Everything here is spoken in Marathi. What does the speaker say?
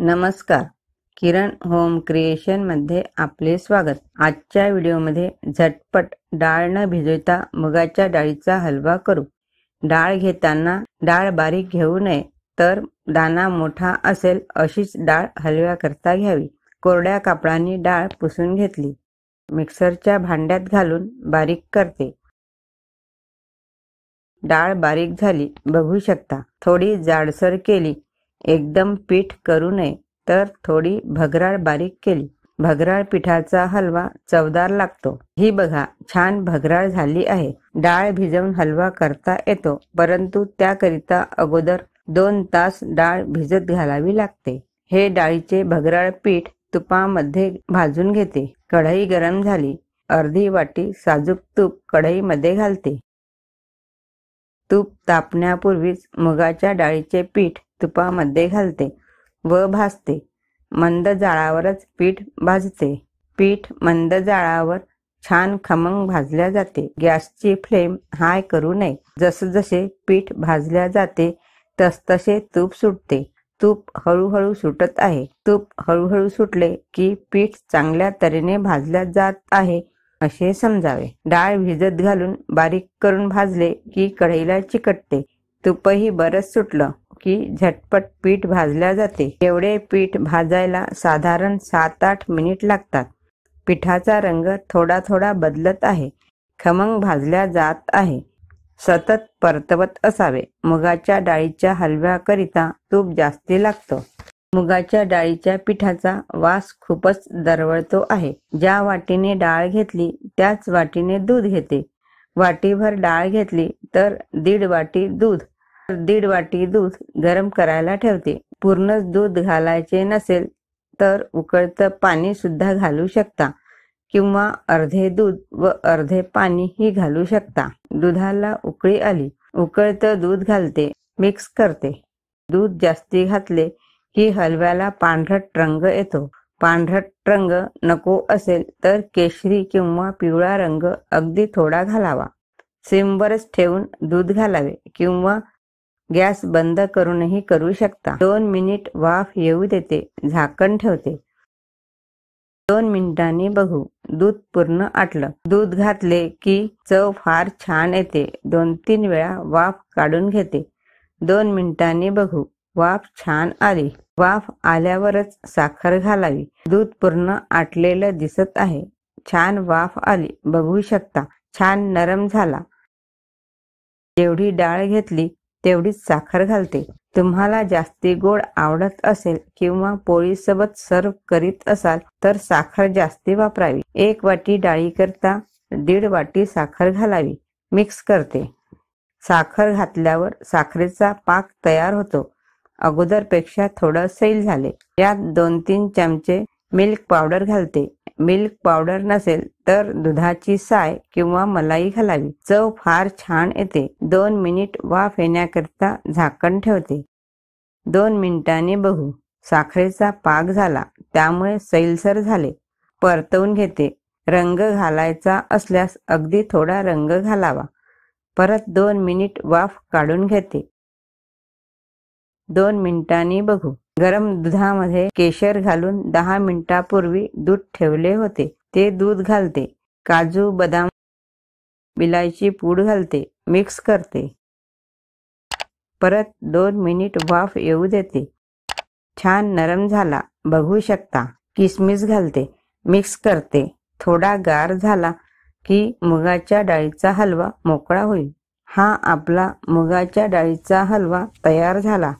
नमस्कार, किरण होम क्रिएशन मध्ये आपले स्वागत। आजच्या व्हिडिओमध्ये झटपट डाळ न भिजवता मुगाच्या डाळीचा हलवा करू। डाळ घेताना डाळ बारीक घेऊ नये, तर दाणा मोठा असेल अशीच डाळ हलव्याकरता घ्यावी। कोरड्या कापडाने डाळ पुसून घेतली, मिक्सरच्या भांड्यात घालून बारीक करते। डाळ बारीक झाली बघू शकता। थोडी जाडसर केली, एकदम पीठ करू नये, तर थोडी भगराळ बारीक केली। भगराळ पिठाचा हलवा चवदार लागतो। ही बघा, छान भगराळ झाली आहे। डाळ भिजवून हलवा करता येतो, परंतु त्याकरिता अगोदर 2 तास डाळ भिजत घालावी लागते। हे डाळीचे भगराळ पीठ तुपामध्ये भाजून घेते। कढई गरम झाली, अर्धी वाटी साजूक तूप कढईमध्ये घालते। तूप तापण्यापूर्वीच मुगाच्या डाळीचे पीठ तुपामध्ये घालते व भाजते। मंद जाळावरच पीठ भाजते। पीठ मंद जाळावर छान खमंग भाजल्या जाते। गॅसची फ्लेम हाय करू नये। जसजसे पीठ भाजल्या जाते तसतसे तूप सुटते। तूप हळूहळू सुटत आहे। तूप हळूहळू सुटले की पीठ चांगल्या तऱ्हेने भाजल्या जात आहे असे समजावे। डाळ भिजत घालून बारीक करून भाजले की कढईला चिकटते। तूपही बरंच सुटलं की झटपट पीठ भाजल्या जाते। एवढे पीठ भाजायला साधारण 7-8 मिनिट लागतात। पिठाचा रंग थोडा थोडा बदलत आहे, खमंग भाजल्या जात आहे। सतत परतवत असावे। मुगाच्या डाळीच्या हलव्याकरिता तूप जास्ती लागतं। मुगाच्या डाळीच्या पिठाचा वास खूपच दरवळतो आहे। ज्या वाटीने डाळ घेतली त्याच वाटीने दूध घेते। वाटीभर डाळ घेतली तर 1.5 वाटी दूध, 1.5 वाटी दूध गरम करायला ठेवते। पूर्णच दूध घालायचे नसेल तर उकळतं पाणी सुद्धा घालू शकता, किंवा अर्धे दूध व अर्धे पाणी ही घालू शकता। दुधाला उकळी आली, उकळतं दूध घालते, मिक्स करते। दूध जास्ती घातले की हलव्याला पांढरट रंग येतो। पांढरट रंग नको असेल तर केशरी किंवा पिवळा रंग अगदी थोडा घालावा। सिमवरच ठेवून दूध घालावे, किंवा गॅस बंद करूनही करू शकता। 2 मिनिट वाफ येऊ देते, झाकण ठेवते। 2 मिनिटांनी बघू, दूध पूर्ण आटलं। दूध घातले की चव फार छान येते। 2-3 वेळा वाफ काढून घेते। 2 मिनिटांनी बघू, वाफ छान आली। वाफ आल्यावरच साखर घालावी। दूध पूर्ण आटलेलं दिसत आहे। छान वाफ आली बघू शकता। छान नरम झाला। जेवढी डाळ घेतली तेवढीच साखर घालते। तुम्हाला जास्ती गोड आवडत असेल किंवा पोळीसोबत सर्व करीत असाल तर साखर जास्ती वापरावी। 1 वाटी डाळीकरता 1.5 वाटी साखर घालावी। मिक्स करते। साखर घातल्यावर साखरेचा पाक तयार होतो। अगोदरपेक्षा थोडं सैल झाले। यात 2-3 चमचे मिल्क पावडर घालते। मिल्क पावडर नसेल तर दुधाची साय किंवा मलाई घालावी। चव फार छान येते। 2 मिनिट वाफ येण्याकरिता झाकण ठेवते। 2 मिनिटांनी बघू, साखरेचा पाक झाला, त्यामुळे सैलसर झाले। परतवून घेते। रंग घालायचा असल्यास अगदी थोडा रंग घालावा। परत 2 मिनिट वाफ काढून घेते। 2 मिनिटांनी बघू, गरम दुधामध्ये केशर घालून 10 मिनिटापूर्वी दूध ठेवले होते ते दूध घालते। काजू, बदाम, विलायची पूड घालते, मिक्स करते। परत 2 मिनिट वाफ येऊ देते। छान नरम झाला बघू शकता। किसमिस घालते, मिक्स करते। थोडा गार झाला की मुगाच्या डाळीचा हलवा मोकळा होईल। हा आपला मुगाच्या डाळीचा हलवा तयार झाला।